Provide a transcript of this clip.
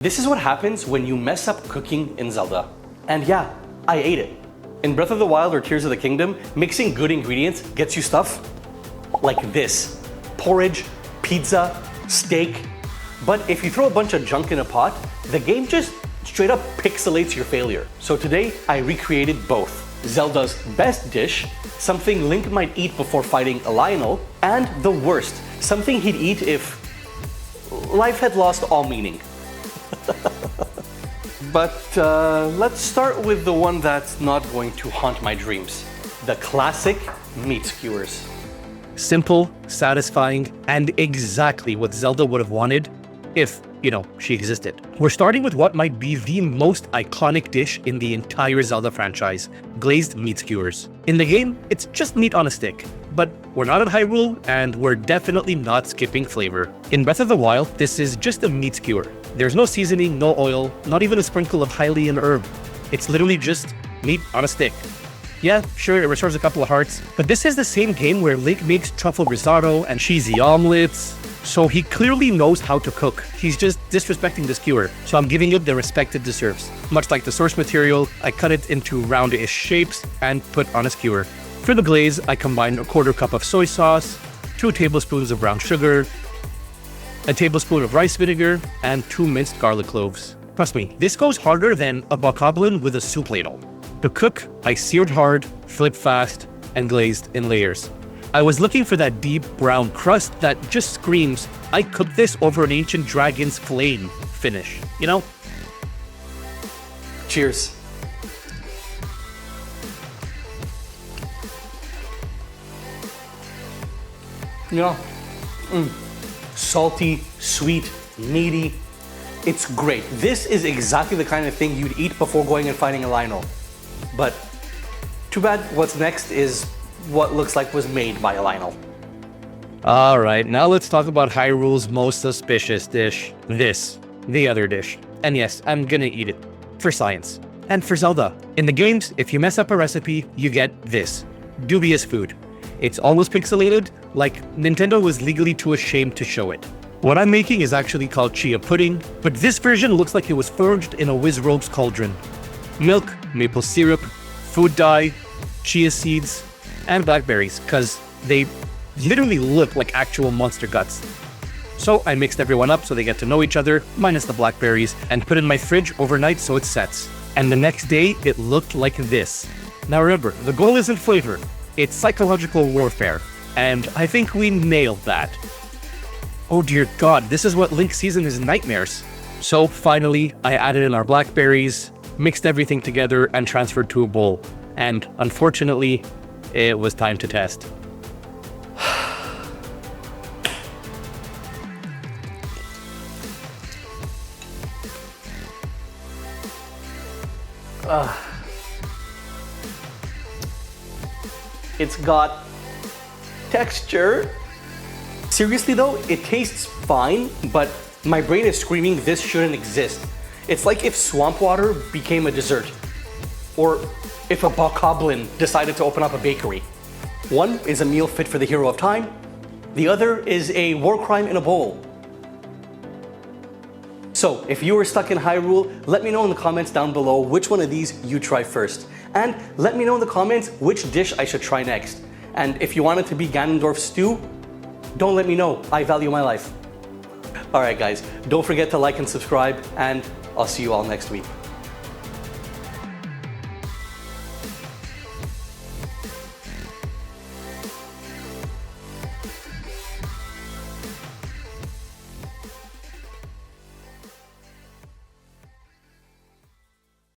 This is what happens when you mess up cooking in Zelda. And yeah, I ate it. In Breath of the Wild or Tears of the Kingdom, mixing good ingredients gets you stuff like this. Porridge, pizza, steak. But if you throw a bunch of junk in a pot, the game just straight up pixelates your failure. So today, I recreated both. Zelda's best dish, something Link might eat before fighting a Lionel, and the worst, something he'd eat if life had lost all meaning. But let's start with the one that's not going to haunt my dreams. The classic meat skewers. Simple, satisfying, and exactly what Zelda would have wanted if, she existed. We're starting with what might be the most iconic dish in the entire Zelda franchise, glazed meat skewers. In the game, it's just meat on a stick, but we're not in Hyrule, and we're definitely not skipping flavor. In Breath of the Wild, this is just a meat skewer. There's no seasoning, no oil, not even a sprinkle of Hylian herb. It's literally just meat on a stick. Yeah, sure, it restores a couple of hearts, but this is the same game where Link makes truffle risotto and cheesy omelets, so he clearly knows how to cook. He's just disrespecting the skewer, so I'm giving it the respect it deserves. Much like the source material, I cut it into roundish shapes and put on a skewer. For the glaze, I combined a quarter cup of soy sauce, 2 tablespoons of brown sugar, a tablespoon of rice vinegar, and 2 minced garlic cloves. Trust me, this goes harder than a bokoblin with a soup ladle. To cook, I seared hard, flipped fast, and glazed in layers. I was looking for that deep brown crust that just screams, I cooked this over an ancient dragon's flame finish, Cheers. Salty, sweet, meaty. It's great. This is exactly the kind of thing you'd eat before going and fighting a Lionel. But too bad what's next is what looks like was made by a Lionel. Alright, now let's talk about Hyrule's most suspicious dish. This, the other dish. And yes, I'm gonna eat it. For science. And for Zelda. In the games, if you mess up a recipe, you get this. Dubious Food. It's almost pixelated, like Nintendo was legally too ashamed to show it. What I'm making is actually called chia pudding, but this version looks like it was forged in a Wizrobe's cauldron. Milk, maple syrup, food dye, chia seeds, and blackberries, cause they literally look like actual monster guts. So I mixed everyone up so they get to know each other, minus the blackberries, and put it in my fridge overnight so it sets. And the next day, it looked like this. Now remember, the goal isn't flavor, it's psychological warfare, and I think we nailed that. Oh dear God, this is what Link sees in his nightmares. So finally, I added in our blackberries, mixed everything together, and transferred to a bowl. And unfortunately, it was time to test. It's got texture. Seriously though, it tastes fine, but my brain is screaming this shouldn't exist. It's like if swamp water became a dessert. Or if a bokoblin decided to open up a bakery. One is a meal fit for the hero of time, the other is a war crime in a bowl. So, if you were stuck in Hyrule, let me know in the comments down below which one of these you try first. And let me know in the comments which dish I should try next. And if you want it to be Ganondorf's stew, don't let me know. I value my life. Alright guys, don't forget to like and subscribe, and I'll see you all next week.